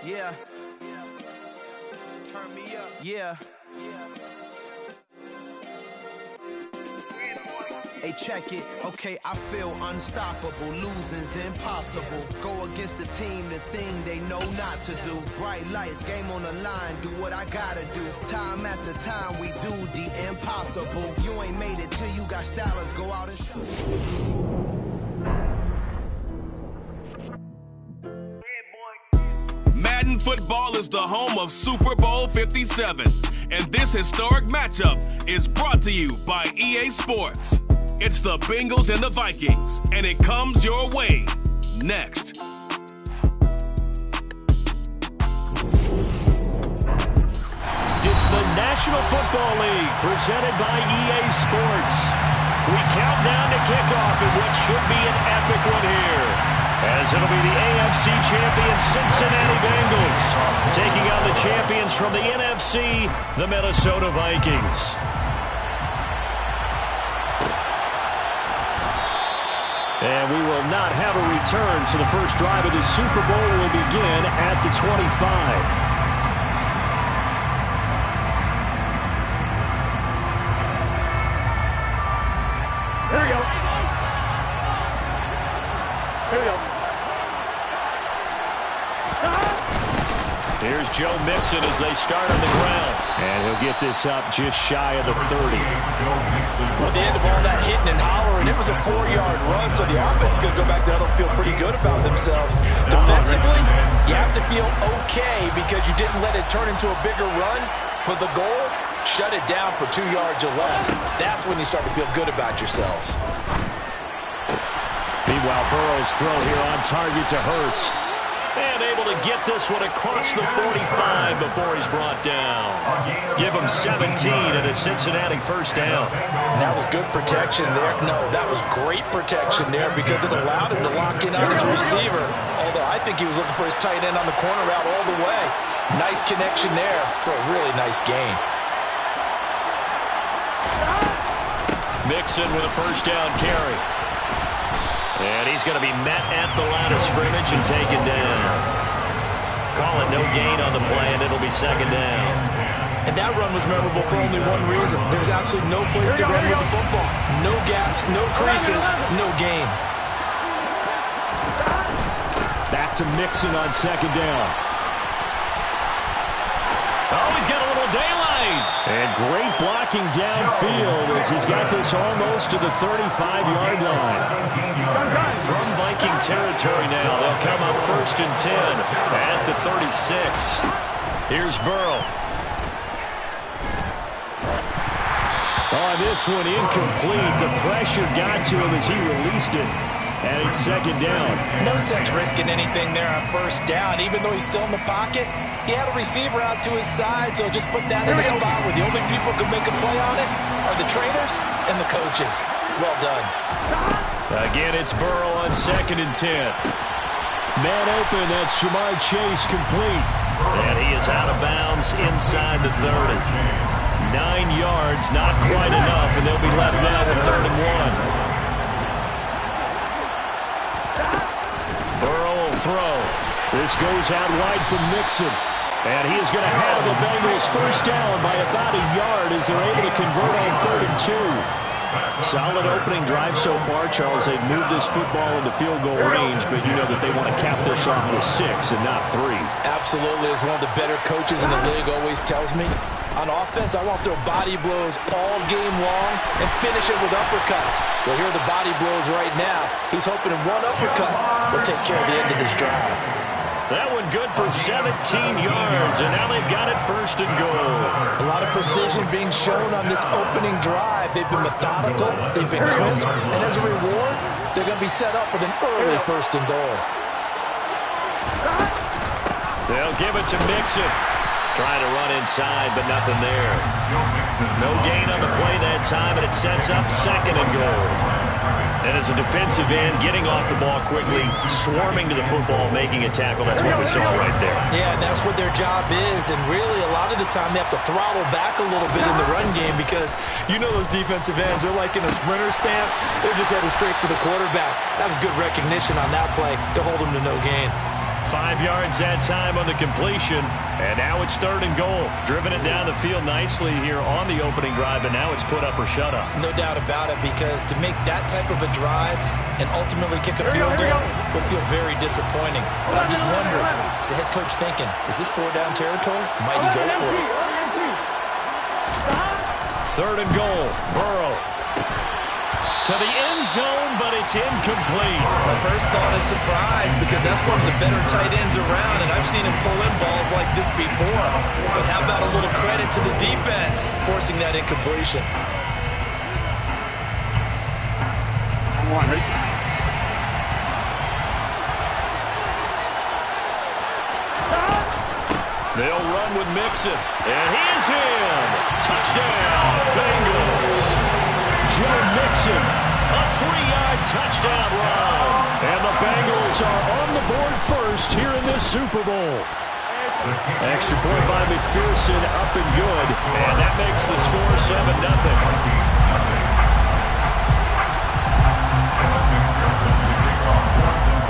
Yeah. Turn me up. Yeah. Hey, check it. Okay, I feel unstoppable. Losing's impossible. Go against the team, the thing they know not to do. Bright lights, game on the line. Do what I gotta do. Time after time, we do the impossible. You ain't made it till you got stylers. Go out and show. Madden Football is the home of Super Bowl 57, and this historic matchup is brought to you by EA Sports. It's the Bengals and the Vikings, and it comes your way next. It's the National Football League presented by EA Sports. We count down to kickoff in what should be an epic one here, as it'll be the AFC champion Cincinnati Bengals taking on the champions from the NFC, the Minnesota Vikings. And we will not have a return, so the first drive of the Super Bowl will begin at the 25. Here we go. Here we go. Here's Joe Mixon as they start on the ground. And he'll get this up just shy of the 30. Well, at the end of all that hitting and hollering, it was a 4-yard run, so the offense is going to go back there and feel pretty good about themselves. Defensively, you have to feel okay because you didn't let it turn into a bigger run, but the goal, shut it down for 2 yards or less. That's when you start to feel good about yourselves. Meanwhile, Burrow's throw here on target to Hurst. And able to get this one across the 45 before he's brought down. Give him 17 and a Cincinnati first down. And that was good protection there. No, that was great protection there because it allowed him to lock in on his receiver. Although I think he was looking for his tight end on the corner route all the way. Nice connection there for a really nice gain. Mixon with a first down carry. And he's going to be met at the line of scrimmage and taken down. Call it no gain on the play, and it'll be second down. And that run was memorable for only one reason. There's absolutely no place to run with the football. No gaps, no creases, no gain. Back to Mixon on second down. Oh, he's got a little daylight. And great blocking downfield as he's got this almost to the 35-yard line. From Viking territory now, they'll come up first and 10 at the 36. Here's Burrow. Oh, this one incomplete. The pressure got to him as he released it. And it's second down. No sense risking anything there on first down. Even though he's still in the pocket, he had a receiver out to his side, so just put that in a spot where the only people who can make a play on it are the trainers and the coaches. Well done. Again, it's Burrow on second and 10. Man open, that's Jamar Chase complete. And he is out of bounds inside the 30. 9 yards, not quite enough, and they'll be left now with 3rd and 1. Burrow will throw. This goes out wide from Mixon. And he is going to have the Bengals first down by about a yard as they're able to convert on 3rd and 2. Solid opening drive so far, Charles. They've moved this football into field goal range, but you know that they want to cap this off with 6 and not 3. Absolutely. As one of the better coaches in the league always tells me, on offense, I want to throw body blows all game long and finish it with uppercuts. Well, here are the body blows right now. He's hoping in one uppercut will take care of the end of this drive. That one good for 17 yards, and now they've got it first and goal. A lot of precision being shown on this opening drive. They've been methodical, they've been crisp, and as a reward, they're going to be set up with an early first and goal. They'll give it to Mixon. Trying to run inside, but nothing there. No gain on the play that time, and it sets up 2nd and goal. And as a defensive end, getting off the ball quickly, swarming to the football, making a tackle, that's what we saw right there. Yeah, that's what their job is, and really a lot of the time they have to throttle back a little bit in the run game because you know those defensive ends, they're like in a sprinter stance. They're just headed straight for the quarterback. That was good recognition on that play to hold him to no gain. 5 yards that time on the completion. And now it's 3rd and goal. Driven it down the field nicely here on the opening drive, and now it's put up or shut up. No doubt about it, because to make that type of a drive and ultimately kick a field goal would feel very disappointing. But I'm just wondering, is the head coach thinking, is this 4-down territory? Might he go for it? 3rd and goal. Burrow to the end zone, but it's incomplete. My first thought is surprise, because that's one of the better tight ends around, and I've seen him pull in balls like this before. But how about a little credit to the defense forcing that incompletion? They'll run with Mixon, and he is in. Touchdown, Bengals. Joe Mixon, a 3-yard touchdown run. And the Bengals are on the board first here in this Super Bowl. Extra point by McPherson, up and good. And that makes the score 7-0.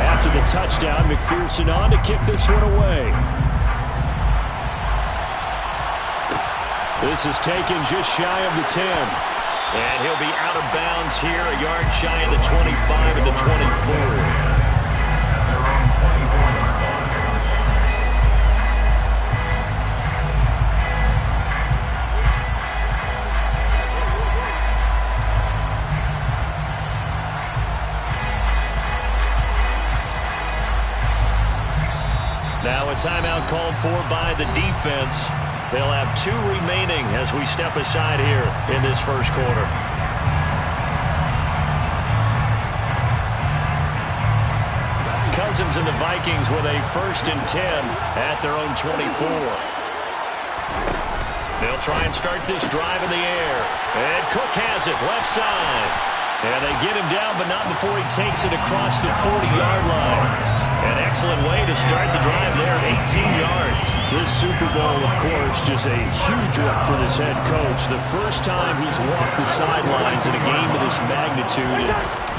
After the touchdown, McPherson on to kick this one away. This is taken just shy of the 10. And he'll be out of bounds here, a yard shy of the 25 and the 24. Now a timeout called for by the defense. They'll have 2 remaining as we step aside here in this first quarter. Cousins and the Vikings with a 1st and 10 at their own 24. They'll try and start this drive in the air. And Cook has it, left side. And they get him down, but not before he takes it across the 40-yard line. An excellent way to start the drive there, 18 yards. This Super Bowl, of course, just a huge one for this head coach. The first time he's walked the sidelines in a game of this magnitude.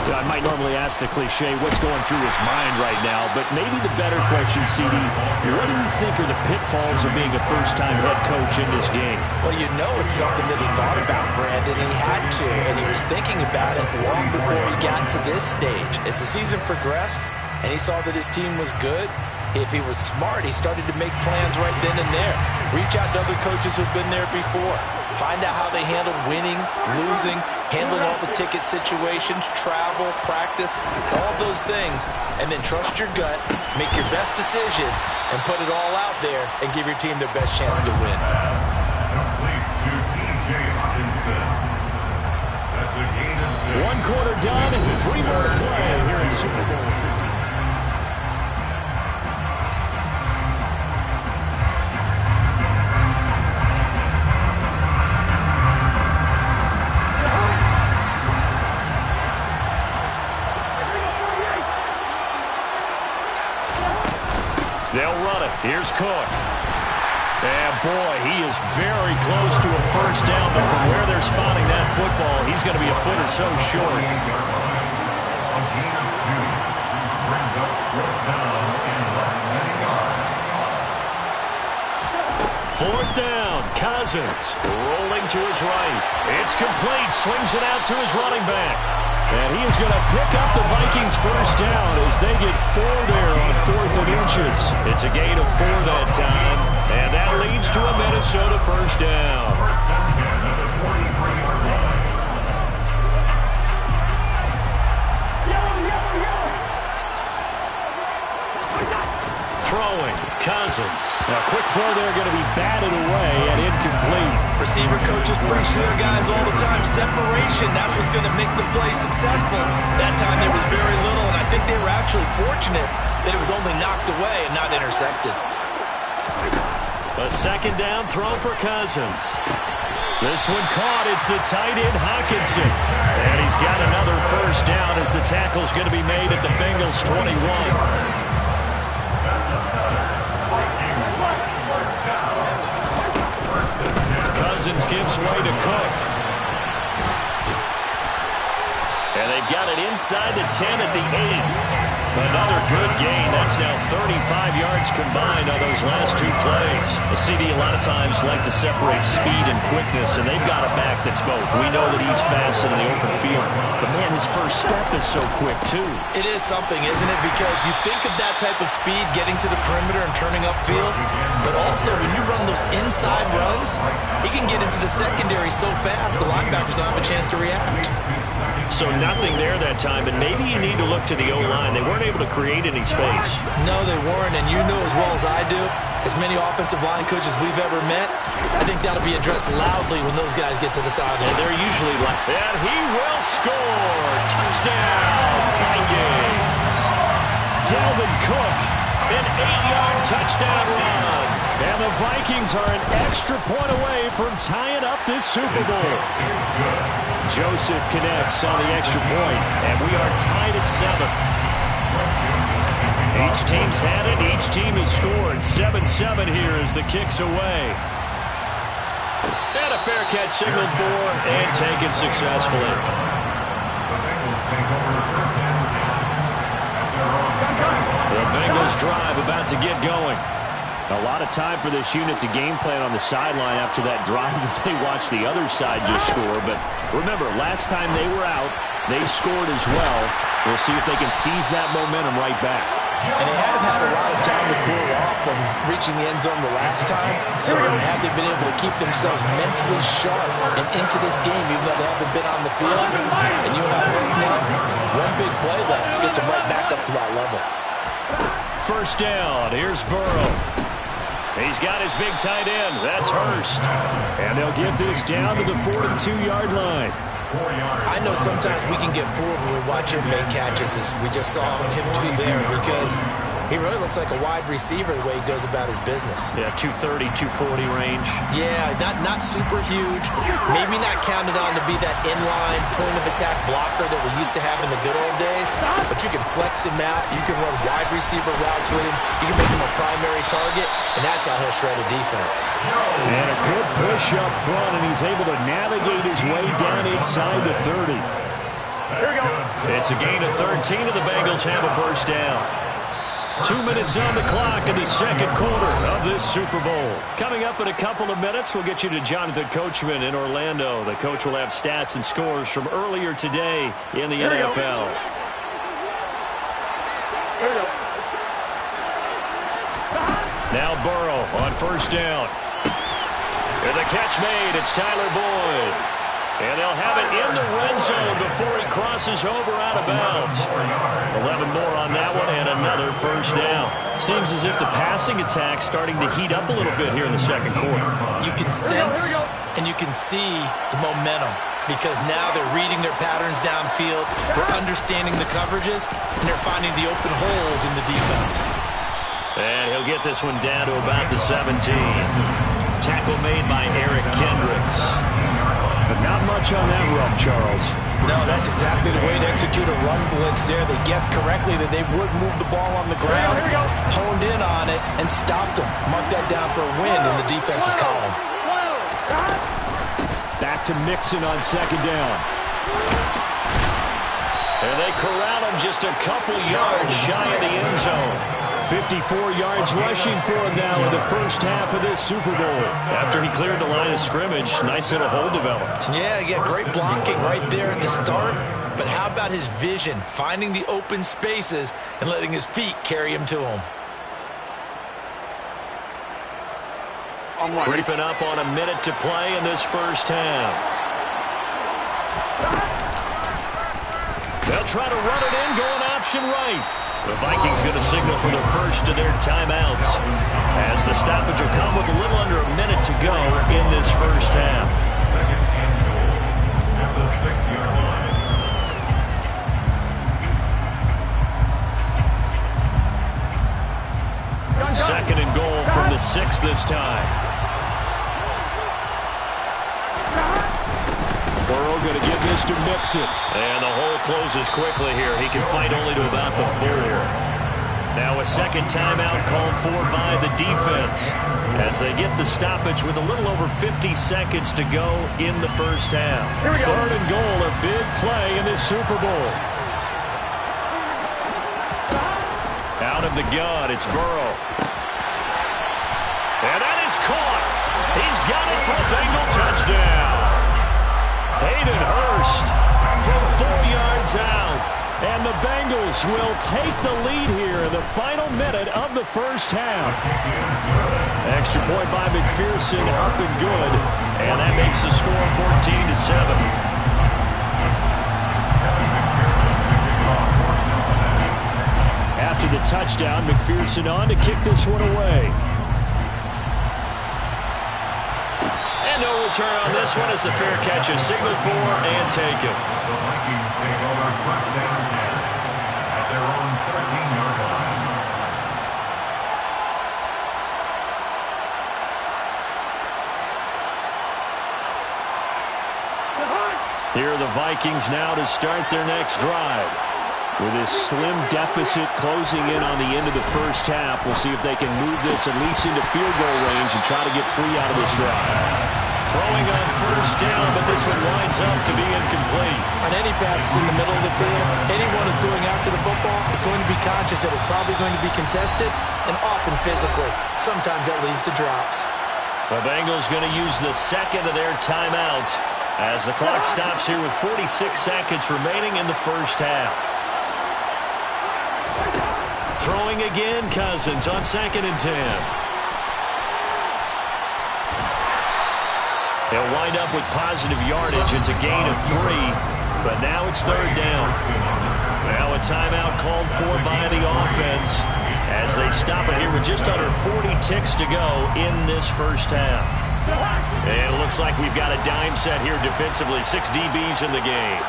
I might normally ask the cliche, what's going through his mind right now? But maybe the better question, CD, what do you think are the pitfalls of being a first-time head coach in this game? Well, you know it's something that he thought about, Brandon, and he had to. And he was thinking about it long before he got to this stage. As the season progressed, and he saw that his team was good, if he was smart, he started to make plans right then and there. Reach out to other coaches who've been there before. Find out how they handled winning, losing, handling all the ticket situations, travel, practice, all those things. And then trust your gut, make your best decision, and put it all out there and give your team their best chance to win. Complete to T.J. Hawkinson. That's a gain of 6. 1 quarter done and 3 more to play here in Super Bowl 50. They'll run it. Here's Cook. And boy, he is very close to a first down, but from where they're spotting that football, he's going to be a foot or so short. A gain of 2. Brings up 4th down and less than a yard. 4th down. Cousins rolling to his right. It's complete. Swings it out to his running back. And he is going to pick up the Vikings first down as they get 4 there on 4th and inches. It's a gain of 4 that time, and that leads to a Minnesota first down. First and 10 at the 43-yard line. Throwing, Cousins. Now, quick throw there going to be batted away and incomplete. Receiver coaches preach to their guys all the time. Separation, that's what's going to make the play successful. That time there was very little, and I think they were actually fortunate that it was only knocked away and not intercepted. A 2nd down throw for Cousins. This one caught. It's the tight end, Hawkinson. And he's got another first down as the tackle's going to be made at the Bengals 21. Cousins gives way to Cook. And they've got it inside the 10 at the 8. Another good gain. That's now 35 yards combined on those last two plays. The CD a lot of times like to separate speed and quickness, and they've got a back that's both. We know that he's fast in the open field, but man, his first step is so quick too. It is something, isn't it? Because you think of that type of speed getting to the perimeter and turning upfield, but also when you run those inside runs, he can get into the secondary so fast the linebackers don't have a chance to react. So nothing there that time, and maybe you need to look to the O-line. They weren't able to create any space. No, they weren't, and you know as well as I do, as many offensive line coaches we've ever met, I think that'll be addressed loudly when those guys get to the sideline. And they're usually like, and he will score. Touchdown, Vikings. Dalvin Cook, an 8-yard touchdown run. And the Vikings are an extra point away from tying up this Super Bowl. Joseph connects on the extra point, and we are tied at 7. Each team's had it. Each team has scored. 7-7 here as the kick's away. And a fair catch signaled for and taken successfully. The Bengals drive about to get going. A lot of time for this unit to game plan on the sideline after that drive that they watched the other side just score. But remember, last time they were out, they scored as well. We'll see if they can seize that momentum right back. And they haven't had a lot of time to cool off from reaching the end zone the last time. So have they been able to keep themselves mentally sharp and into this game, even though they haven't been on the field? And you and I both know one big play that gets them right back up to that level. First down. Here's Burrow. He's got his big tight end. That's Hurst. And they'll get this down to the 42-yard line. I know sometimes we can get fooled when we watch him make catches, as we just saw him do there, because he really looks like a wide receiver the way he goes about his business. Yeah, 230, 240 range. Yeah, not super huge. Maybe not counted on to be that inline point-of-attack blocker that we used to have in the good old days, but you can flex him out. You can run wide receiver routes with him. You can make him a primary target, and that's how he'll shred a defense. And a good push up front, and he's able to navigate his way down inside the 30. Here we go. It's a gain of 13, and the Bengals have a first down. 2 minutes on the clock in the second quarter of this Super Bowl. Coming up in a couple of minutes, we'll get you to Jonathan Coachman in Orlando. The coach will have stats and scores from earlier today in the NFL. Now Burrow on first down. And the catch made. It's Tyler Boyd. And they'll have it in the red zone before he crosses over out of bounds. 11 more on that one and another first down. Seems as if the passing attack's starting to heat up a little bit here in the second quarter. You can sense and you can see the momentum, because now they're reading their patterns downfield, they're understanding the coverages, and they're finding the open holes in the defense. And he'll get this one down to about the 17. Tackle made by Eric Kendricks. But not much on that run, Charles. No, that's exactly the way to execute a run blitz there. They guessed correctly that they would move the ball on the ground, honed in on it, and stopped them. Mark that down for a win in the defense's column. Back to Mixon on second down. And they corral him just a couple yards shy of the end zone. 54 yards rushing for him now in the first half of this Super Bowl. After he cleared the line of scrimmage, nice little hole developed. Yeah, great blocking right there at the start. But how about his vision, finding the open spaces and letting his feet carry him to him? Creeping up on a minute to play in this first half. They'll try to run it in, going option right. The Vikings going to signal for the first of their timeouts, as the stoppage will come with a little under a minute to go in this first half. Second and goal at the 6-yard line. Second and goal from the 6 this time. Burrow going to give this to Mixon. And the hole closes quickly here. He can fight only to about the 4. Now a second timeout called for by the defense, as they get the stoppage with a little over 50 seconds to go in the first half. Third and goal, a big play in this Super Bowl. of the gun. It's Burrow. And that is caught. He's got it for a Bengal touchdown. Hayden Hurst from 4 yards out. And the Bengals will take the lead here in the final minute of the first half. Extra point by McPherson, up and good. And that makes the score 14-7. After the touchdown, McPherson on to kick this one away. And no return on this one as the fair catch is signaled for and taken. The Vikings take over first down and 10 at their own 13-yard line. Here are the Vikings now to start their next drive. With this slim deficit closing in on the end of the first half, we'll see if they can move this at least into field goal range and try to get 3 out of this drive. Throwing on first down, but this one winds up to be incomplete. On any passes in the middle of the field, anyone who's going after the football is going to be conscious that it's probably going to be contested and often physically. Sometimes that leads to drops. The Bengals going to use the second of their timeouts as the clock stops here with 46 seconds remaining in the first half. Throwing again, Cousins on 2nd and 10. They'll wind up with positive yardage. It's a gain of 3, but now it's 3rd down. Now a timeout called for by the offense as they stop it here with just under 40 ticks to go in this first half. And it looks like we've got a dime set here defensively. 6 DBs in the game.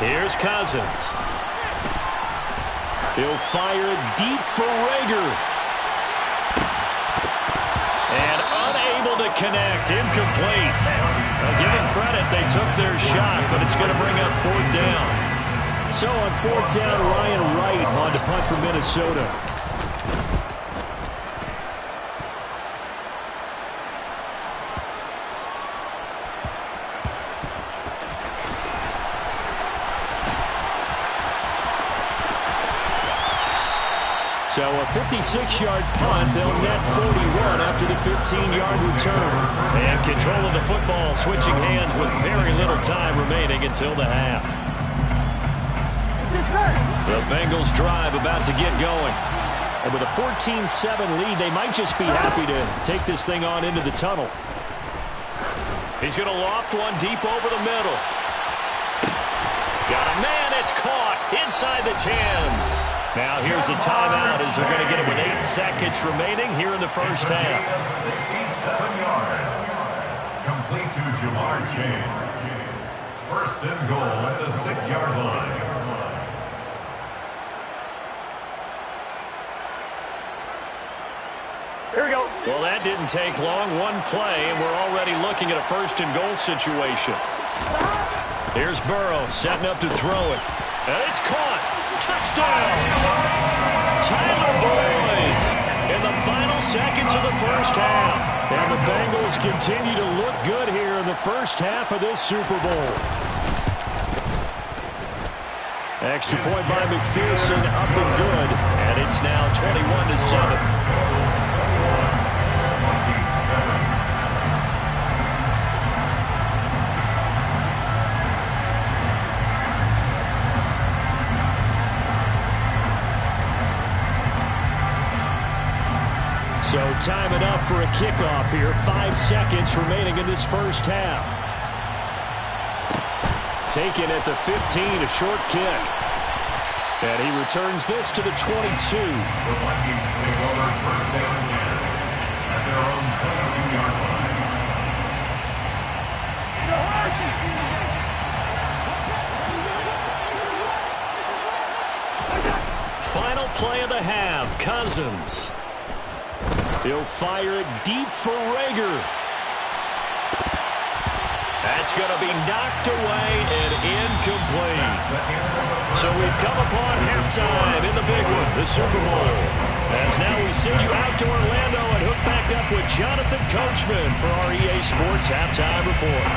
Here's Cousins. He'll fire deep for Rager. And unable to connect. Incomplete. Well, give them credit. They took their shot, but it's going to bring up 4th down. So on 4th down, Ryan Wright on to punt for Minnesota. So a 56-yard punt. They'll net 41 after the 15-yard return. And control of the football switching hands with very little time remaining until the half. The Bengals drive about to get going. And with a 14-7 lead, they might just be happy to take this thing on into the tunnel. He's going to loft one deep over the middle. Got a man. It's caught inside the 10. Now here's a timeout as they're going to get it with 8 seconds remaining here in the first half. 67 yards. Complete to Jamar Chase. 1st and goal at the 6-yard line. Here we go. Well, that didn't take long. One play, and we're already looking at a 1st and goal situation. Here's Burrow setting up to throw it. And it's caught. Touchdown! Tyler Boyd in the final seconds of the first half. And the Bengals continue to look good here in the first half of this Super Bowl. Extra point by McPherson, up and good. And it's now 21-7. So time enough for a kickoff here. 5 seconds remaining in this first half. Taken at the 15, a short kick. And he returns this to the 22. The Vikings take over first down and 10 at their own 22-yard line. Final play of the half, Cousins. He'll fire it deep for Rager. That's going to be knocked away and incomplete. So we've come upon halftime in the big one, the Super Bowl. As now we send you out to Orlando and hook back up with Jonathan Coachman for our EA Sports Halftime Report.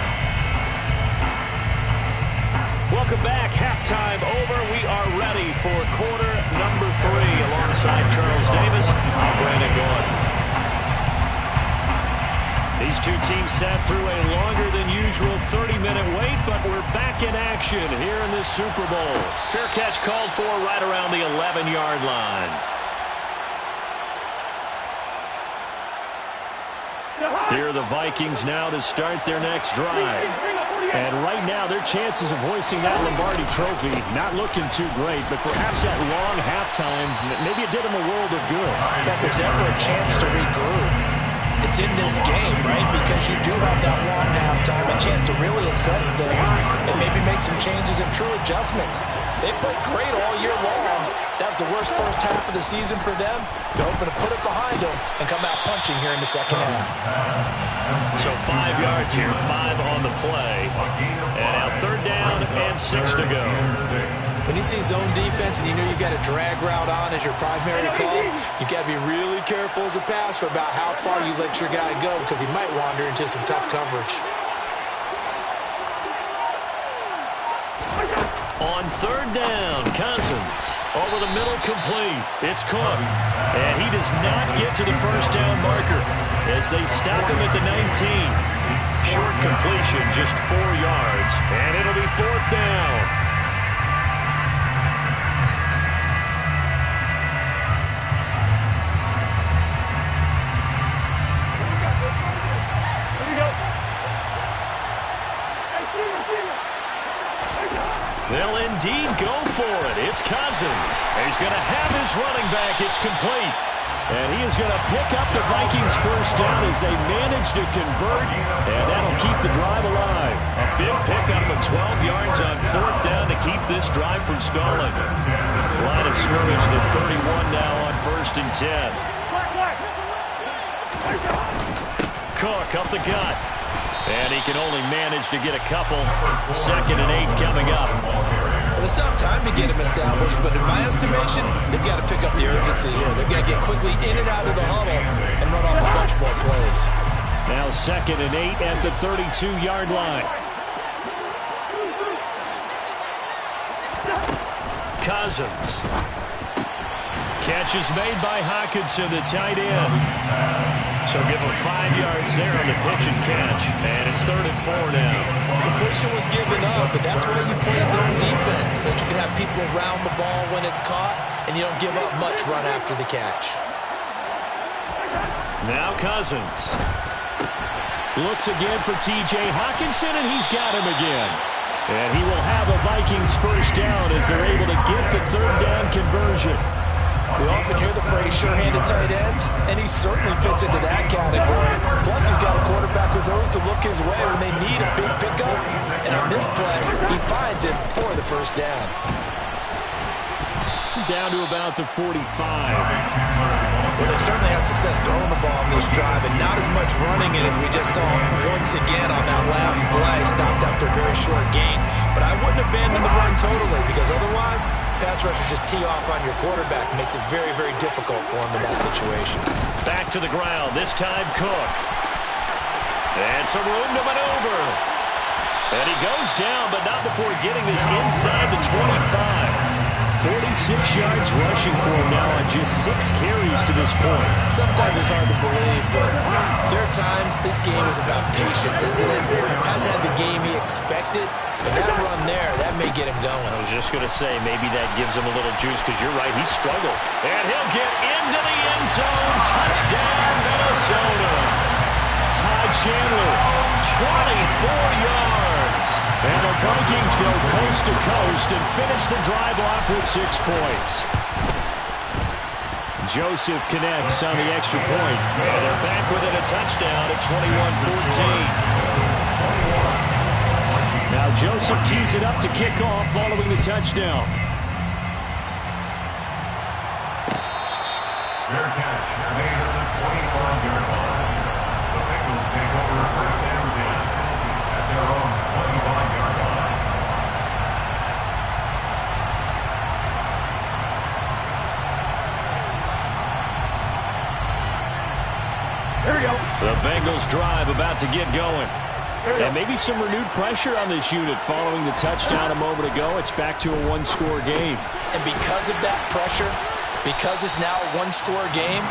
Welcome back. Halftime over. We are ready for quarter number 3. alongside Charles Davis, I'm Brandon Gaudin. These two teams sat through a longer than usual 30-minute wait, but we're back in action here in this Super Bowl. Fair catch called for right around the 11-yard line. Here are the Vikings now to start their next drive. And right now, their chances of hoisting that Lombardi trophy not looking too great, but perhaps that long halftime, maybe it did them a world of good. That there's ever a chance to regroup. It's in this game, right? Because you do have that long halftime, a chance to really assess things and maybe make some changes and true adjustments. They played great all year long. That was the worst first half of the season for them. They're hoping to put it behind them and come out punching here in the second half. So 5 yards here, 5 on the play. And now 3rd down and 6 to go. When you see zone defense and you know you've got a drag route on as your primary call, you've got to be really careful as a passer about how far you let your guy go because he might wander into some tough coverage. On 3rd down, Cousins over the middle, complete. It's Cook, and he does not get to the first down marker as they stop him at the 19. Short completion, just 4 yards, and it'll be 4th down. They'll indeed go for it. It's Cousins. He's going to have his running back. It's complete. And he is going to pick up the Vikings' first down as they manage to convert. And that'll keep the drive alive. A big pickup of 12 yards on 4th down to keep this drive from stalling. Line of scrimmage, the 31 now on 1st and 10. Cook up the gut. And he can only manage to get a couple. 2nd and 8 coming up. Well, it's tough time to get him established, but in my estimation, they've got to pick up the urgency here. They've got to get quickly in and out of the huddle and run off a bunch more plays. Now 2nd and 8 at the 32-yard line. Cousins. Catch is made by Hockenson, the tight end. So give him 5 yards there on the pitch and catch. And it's 3rd and 4 now. Completion was given up, but that's why you play zone defense, so that you can have people around the ball when it's caught, and you don't give up much run after the catch. Now Cousins. Looks again for T.J. Hockenson, and he's got him again. And he will have a Vikings first down as they're able to get the 3rd down conversion. We often hear the phrase sure-handed tight ends, and he certainly fits into that category. Plus, he's got a quarterback who knows to look his way when they need a big pickup. And on this play, he finds it for the first down. Down to about the 45. Well, they certainly had success throwing the ball on this drive, and not as much running it as we just saw once again on that last play. Stopped after a very short gain. But I wouldn't abandon the run totally, because otherwise, pass rushers just tee off on your quarterback. It makes it very, very difficult for him in that situation. Back to the ground, this time Cook. And some room to maneuver. And he goes down, but not before getting this inside the 25. 46 yards rushing for him now on just 6 carries to this point. Sometimes it's hard to believe, but there are times this game is about patience, isn't it? Hasn't had the game he expected, but that run there, that may get him going. I was just going to say, maybe that gives him a little juice, because you're right, he struggled. And he'll get into the end zone. Touchdown, Minnesota. Ty Chandler, 24 yards. And the Vikings go coast to coast and finish the drive off with 6 points. Joseph connects on the extra point. And they're back within a touchdown at 21-14. Now Joseph tees it up to kick off following the touchdown. Fair catch made at the 25-yard line. The Bengals take over 1st and 10 at their own 25-yard line. Here we go. The Bengals drive about to get going. And maybe some renewed pressure on this unit following the touchdown a moment ago. It's back to a 1-score game. And because of that pressure, Because it's now a one-score game,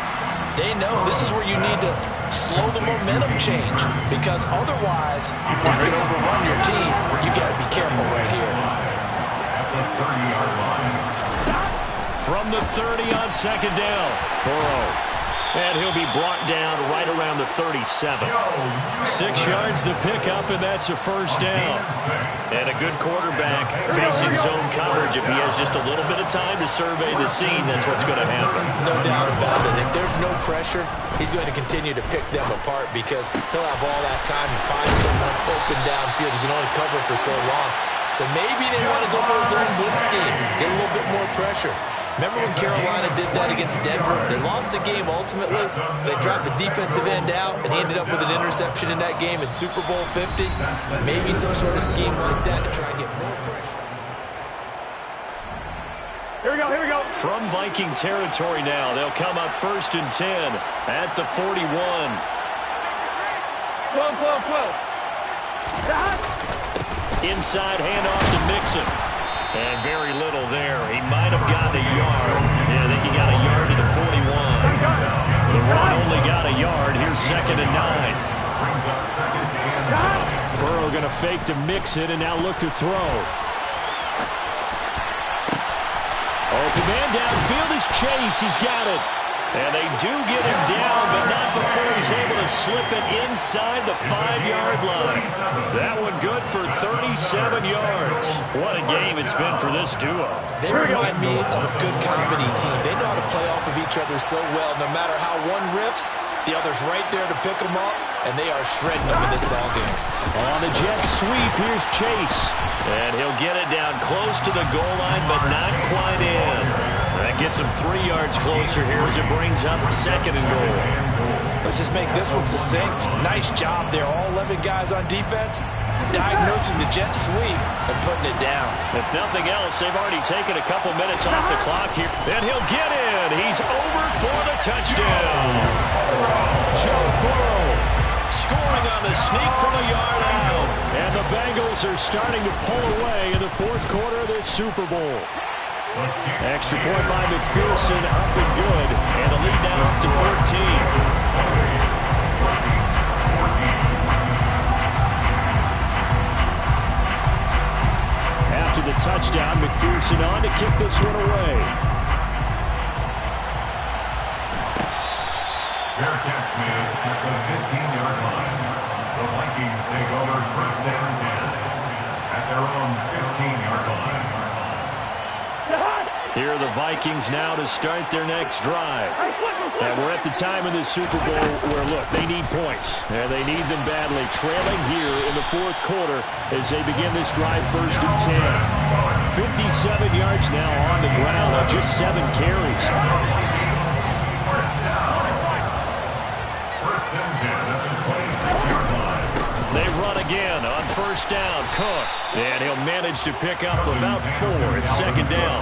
they know this is where you need to slow the momentum change, because otherwise that could overrun your team. You've got to be careful right here. At the 30-yard line. From the 30 on second down, Burrow. And he'll be brought down right around the 37. 6 yards to pick up, and that's a first down. And a good quarterback facing zone coverage. If he has just a little bit of time to survey the scene, that's what's going to happen. No doubt about it. If there's no pressure, he's going to continue to pick them apart because he'll have all that time to find someone open downfield. You can only cover for so long. So maybe they want to go for a zone blitz scheme, get a little bit more pressure. Remember when Carolina did that against Denver? They lost the game ultimately. They dropped the defensive end out, and he ended up with an interception in that game in Super Bowl 50. Maybe some sort of scheme like that to try and get more pressure. Here we go, here we go. From Viking territory now, they'll come up 1st and 10 at the 41. 12. Inside handoff to Mixon. And very little there. He might have gotten a yard. Yeah, I think he got a yard to the 41. The run only got a yard. Here's 2nd and 9. Burrow going to fake to Mixon and now look to throw. Open man downfield is Chase. He's got it. And they do get him down, but not before he's able to slip it inside the 5-yard line. That one good for 37 yards. What a game it's been for this duo. They remind me of a good comedy team. They know how to play off of each other so well. No matter how one riffs, the other's right there to pick them up, and they are shredding them in this ballgame. On the jet sweep, here's Chase. And he'll get it down close to the goal line, but not quite in. That gets him 3 yards closer here as it brings up 2nd and goal. Let's just make this one succinct. Nice job there. All 11 guys on defense diagnosing the jet sweep and putting it down. If nothing else, they've already taken a couple minutes off the clock here. And he'll get in. He's over for the touchdown. Joe Burrow scoring on the sneak from a yard out. And the Bengals are starting to pull away in the 4th quarter of this Super Bowl. Extra point by McPherson, up and good, and the lead now up to 14. After the touchdown, McPherson on to kick this one away. Fair catch made at the 15-yard line. The Vikings take over 1st and 10 at their own 15-yard line. Here are the Vikings now to start their next drive. And we're at the time in the Super Bowl where, look, they need points. And they need them badly. Trailing here in the 4th quarter as they begin this drive 1st and 10. 57 yards now on the ground on just 7 carries. First down. 1st and 10 at the 26-yard line. They run again on 1st down. Cook. And he'll manage to pick up about 4 at 2nd down.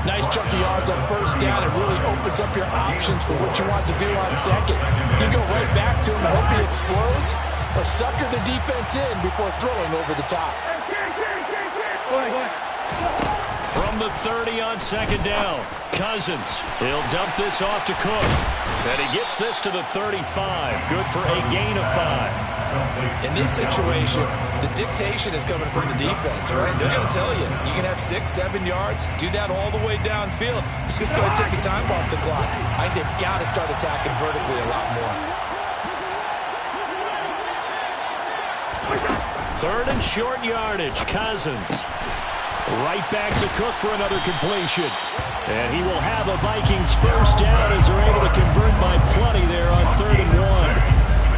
Nice chunk of yards on 1st down. It really opens up your options for what you want to do on 2nd. You go right back to him and hope he explodes, or sucker the defense in before throwing over the top. From the 30 on 2nd down, Cousins. He'll dump this off to Cook. And he gets this to the 35. Good for a gain of 5. In this situation, the dictation is coming from the defense, right? They're going to tell you, you can have 6, 7 yards, do that all the way downfield. Let's just go ahead and take the time off the clock. I think they've got to start attacking vertically a lot more. 3rd and short yardage, Cousins. Right back to Cook for another completion. And he will have a Vikings 1st down as they're able to convert by plenty there on 3rd and 1.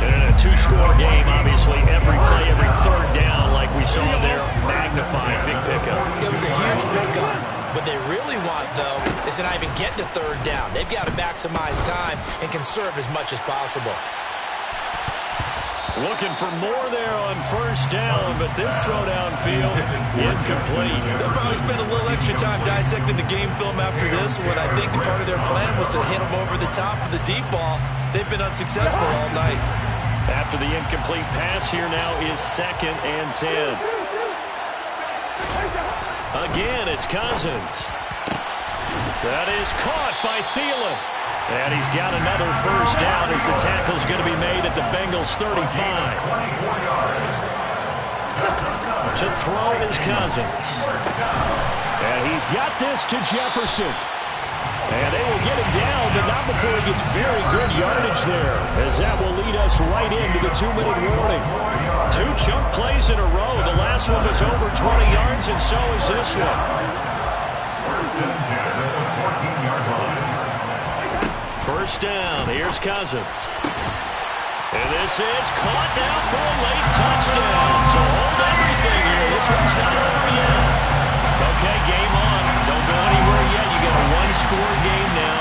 And in a 2-score game, obviously, every play, every 3rd down, like we saw there, magnified, big pickup. It was a huge pickup. What they really want, though, is to not even get to 3rd down. They've got to maximize time and conserve as much as possible. Looking for more there on 1st down, but this throw downfield, incomplete. They'll probably spend a little extra time dissecting the game film after this one. I think the part of their plan was to hit them over the top of the deep ball. They've been unsuccessful all night. After the incomplete pass, here now is 2nd and 10. Again, it's Cousins. That is caught by Thielen. And he's got another first down as the tackle's going to be made at the Bengals 35. To throw is Cousins. And he's got this to Jefferson. And they will get him down, but not before he gets very good yardage there, as that will lead us right into the 2-minute warning. 2 chunk plays in a row. The last one was over 20 yards, and so is this one. First and 10 at the 14-yard line. First down, here's Cousins. And this is caught now for a late touchdown. So hold everything here. This one's not over yet. Okay, game on. Don't go anywhere yet. You got a 1-score game now.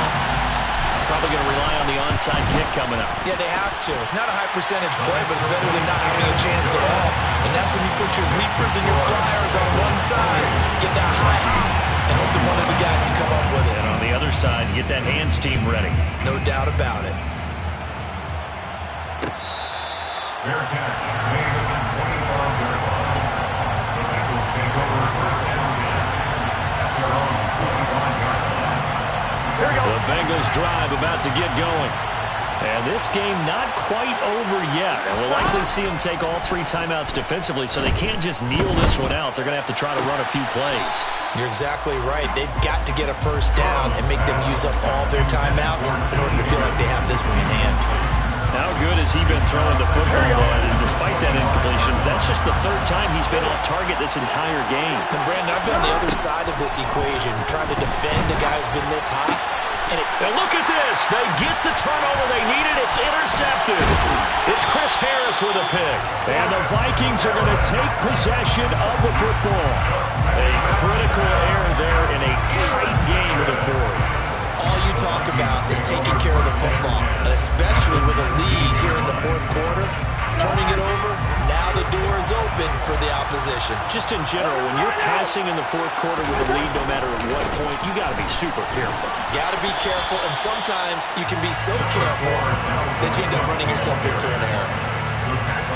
Probably going to rely on the onside kick coming up. Yeah, they have to. It's not a high percentage play, but it's better than not having a chance at all. And that's when you put your leapers and your flyers on one side, get that high hop, and hope that one of the guys can come up with it. And on the other side, get that hands team ready. No doubt about it. Fair catch made at the 25-yard line. The Bengals take over first and 10 at their own 21-yard line. The Bengals drive about to get going. And this game not quite over yet. And we'll likely see them take all 3 timeouts defensively, so they can't just kneel this one out. They're going to have to try to run a few plays. You're exactly right. They've got to get a first down and make them use up all their timeouts in order to feel like they have this one in hand. How good has he been throwing the football, Bud? And despite that incompletion, that's just the 3rd time he's been off target this entire game. And Brandon, I've been on the other side of this equation, trying to defend a guy who's been this hot. And look at this. They get the turnover they needed. It's intercepted. It's Chris Harris with a pick. And the Vikings are going to take possession of the football. A critical error there in a tight game in the 4th. All you talk about is taking care of the football, and especially with a lead here in the 4th quarter, turning it over, now the door is open for the opposition. Just in general, when you're passing in the 4th quarter with a lead, no matter at what point, you got to be super careful. Got to be careful, and sometimes you can be so careful that you end up running yourself into an error.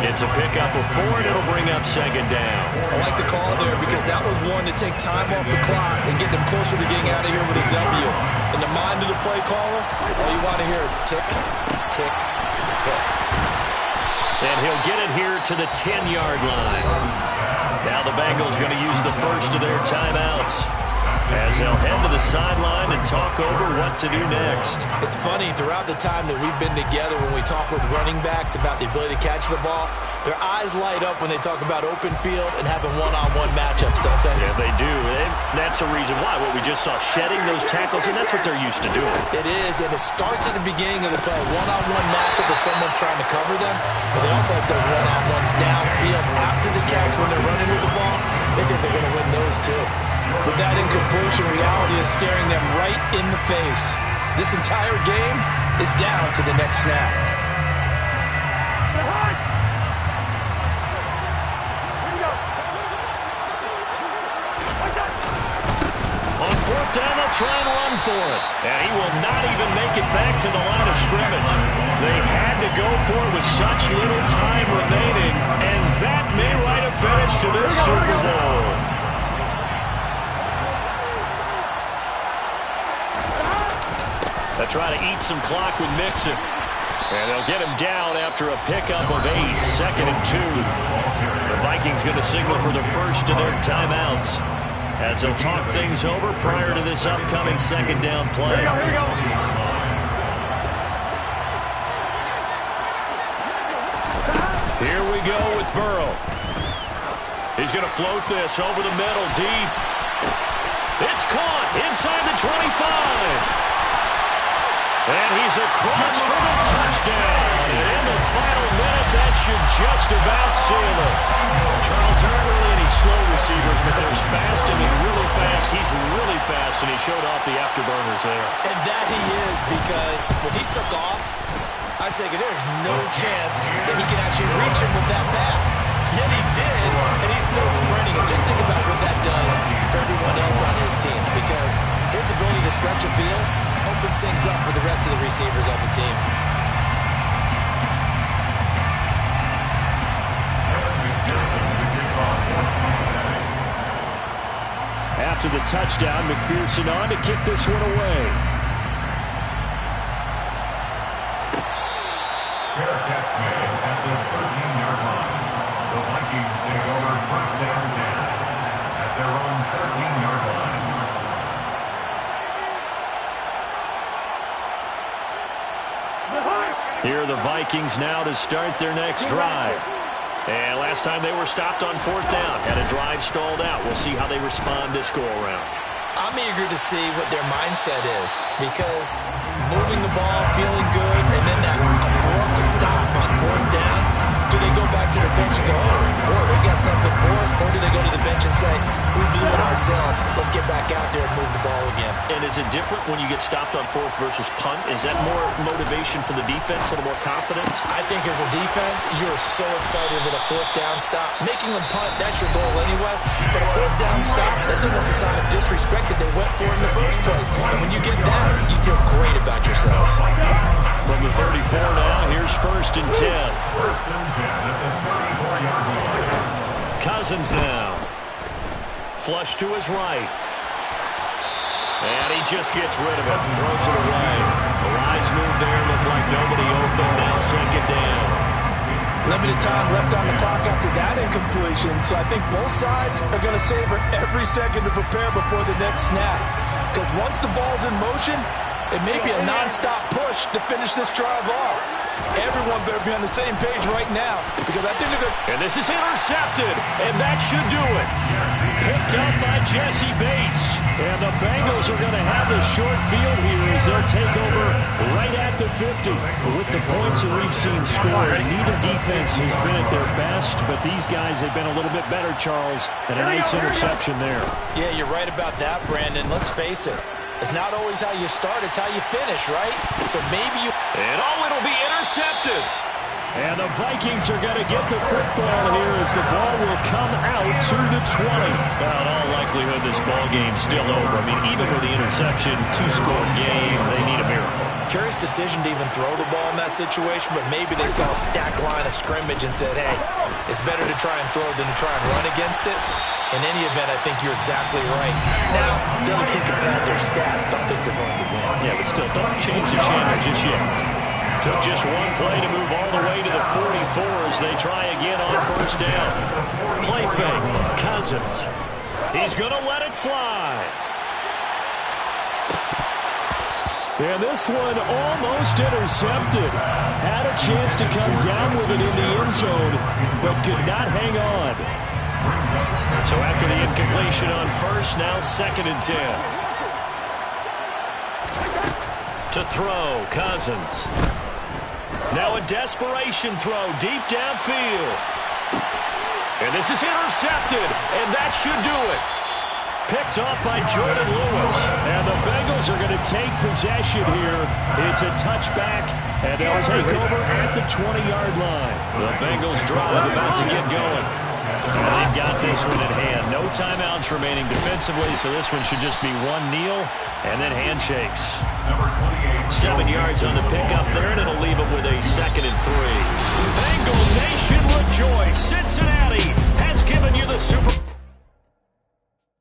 It's a pickup of 4, and it'll bring up 2nd down. I like the call there because that was one to take time off the clock and get them closer to getting out of here with a W. In the mind of the play caller, all you want to hear is tick, tick, tick. And he'll get it here to the 10-yard line. Now the Bengals going to use the first of their timeouts as they'll head to the sideline and talk over what to do next. It's funny, throughout the time that we've been together, when we talk with running backs about the ability to catch the ball, their eyes light up when they talk about open field and having one-on-one matchups, don't they? Yeah, they do. And that's the reason why. What we just saw, shedding those tackles, and that's what they're used to doing. It is, and it starts at the beginning of the play. One-on-one matchup with someone trying to cover them, but they also have those one-on-ones downfield after the catch when they're running with the ball. They think they're going to win those too. With that incompletion, reality is staring them right in the face. This entire game is down to the next snap. On 4th down, they'll try and run for it. And he will not even make it back to the line of scrimmage. They had to go for it with such little time remaining. And that may write a finish to this Super Bowl. They'll try to eat some clock with Mixon. And they'll get him down after a pickup of 8, 2nd and 2. The Vikings going to signal for the first of their timeouts as they'll talk things over prior to this upcoming 2nd down play. Here we go with Burrow. He's going to float this over the middle, deep. It's caught inside the 25. And he's across for the touchdown. And in the final minute, that should just about seal it. Charles, there aren't really any slow receivers, but there's fast and really fast. He's really fast, and he showed off the afterburners there. And that he is, because when he took off, I was thinking there's no chance that he can actually reach him with that pass. Yet he did, and he's still sprinting. And just think about what that does for everyone else on his team, because his ability to stretch a field opens things up for the rest of the receivers on the team. After to the touchdown. McPherson on to kick this one away. Fair catch made at the 13-yard line. The Vikings take over first down 10 at their own 13-yard line. Here are the Vikings now to start their next drive. And last time they were stopped on fourth down, had a drive stalled out. We'll see how they respond this go-around. I'm eager to see what their mindset is, because moving the ball, feeling good, and then that abrupt stop on fourth down, do they go back to the bench and go, oh, boy, they got something for us, or do they go to the bench and say, we blew it ourselves, let's get back out there and move the ball again? And is it different when you get stopped on fourth versus punt? Is that more motivation for the defense, a little more confidence? I think as a defense, you're so excited with a fourth down stop. Making them punt, that's your goal anyway. But a fourth down stop, that's almost a sign of disrespect that they went for it in the first place. And when you get that, you feel great about yourselves. From the 34 now, here's 1st and 10. 1st and 10 at the 34-yard line. Cousins now. Flush to his right. And he just gets rid of it. Throws it away. The wise move there. Looked like nobody open. Now 2nd down. Limited time left on the clock after that incompletion, so I think both sides are going to savor every second to prepare before the next snap. Because once the ball's in motion, it may be a non-stop push to finish this drive off. Everyone better be on the same page right now, because I think they're going to... And this is intercepted, and that should do it. Picked up by Jesse Bates. And the Bengals are going to have the short field here as they'll take over right at the 50. With the points that we've seen scored, neither defense has been at their best, but these guys have been a little bit better, Charles, and a nice interception there. Yeah, you're right about that, Brandon. Let's face it. It's not always how you start, it's how you finish, right? So maybe you... And it'll be intercepted. And the Vikings are going to get the football here as the ball will come out to the 20. Now, in all likelihood, this ball game's still over. I mean, even with the interception, 2-score game, they need a miracle. Curious decision to even throw the ball in that situation, but maybe they saw a stacked line of scrimmage and said, hey, it's better to try and throw than to try and run against it. In any event, I think you're exactly right. Now, they'll take a pad their stats, but I think they're going to win. Yeah, but still, don't change the channel just yet. Took just one play to move all the way to the 44 as they try again on 1st down. Play fake, Cousins. He's going to let it fly. And this one almost intercepted. Had a chance to come down with it in the end zone, but could not hang on. So after the incompletion on 1st, now 2nd and 10. To throw, Cousins. Now a desperation throw deep downfield. And this is intercepted, and that should do it. Picked off by Jordan Lewis. And the Bengals are going to take possession here. It's a touchback, and they'll take over at the 20-yard line. The Bengals drive about to get going. And they've got this one in hand. No timeouts remaining defensively, so this one should just be one kneel and then handshakes. 7 yards on the pickup there, and it'll leave them with a 2nd and 3. Bengal Nation rejoice. Cincinnati has given you the Super Bowl.